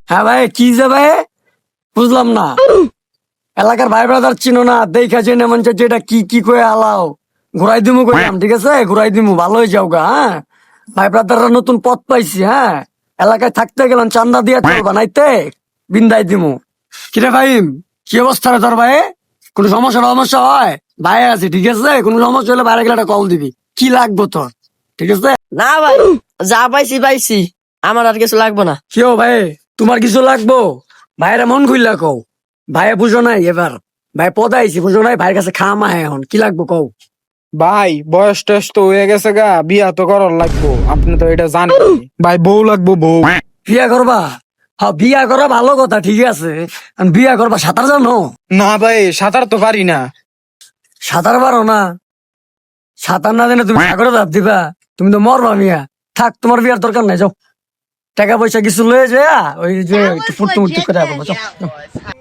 হ্যাঁ ভাই, কি যে ভাই? বুঝলাম না। এলাকার ভাই ব্রাদার চিনো না, দেখা জেনে মন চাচ্ছে এটা কি কি কয়ে আলাও। ঘুরাই দিমু কইলাম, ঠিক আছে? ঘুরাই দিমু, ভালো হয়ে যাও গা, হ্যাঁ? ভাই ব্রাদাররা নতুন পথ পাইছি, হ্যাঁ? এলাকায় থাকতে গেলাম, চান্দা দিয়ে চলবা, নাইতে বিন্দাই দিমু। কিরে ভাইম, কি অবস্থা রে তোর ভাই? কোনো সমস্যা হয়? ভাই আছে, ঠিক আছে? কোনো সমস্যা হলে বাইরে গেলে একটা কল দিবি। কি লাগবো তোর? ঠিক আছে? না ভাই, যা পাইছি পাইছি, আমার আর কিছু লাগবে না। কেউ ভাই, তোমার কিছু লাগবো? ভাইয়েরা মন খুললা কও। ভাইয়া বুঝো নাই এবার, ভাই পদ আইছি, বুঝো নাই? ভাইয়ের কাছে খামা এখন কি লাগবো কও। ভাই বয়স টয়স তো হয়ে গেছে গা, বিয়া তো করার লাগবো, আপনি তো এটা জানেন। ভাই বউ লাগবো, বউ। বিয়া করবা? হ্যাঁ, বিয়া করা ভালো কথা, ঠিক আছে। আর বিয়া করবা, সাঁতার জানো? না ভাই, সাঁতার তো পারি না। সাঁতার পারো না? সাঁতার না জানে তুমি সাগরে ঝাঁপ দিবা? তুমি তো মরবা মিয়া। থাক, তোমার বিয়ার দরকার নাই, যাও। টাকা পয়সা কিছু লয়ে যা, ওই যে That একটু was ফুটতে মুটতে legit করে then. আসবো, যাও, Yeah, it যাও। was.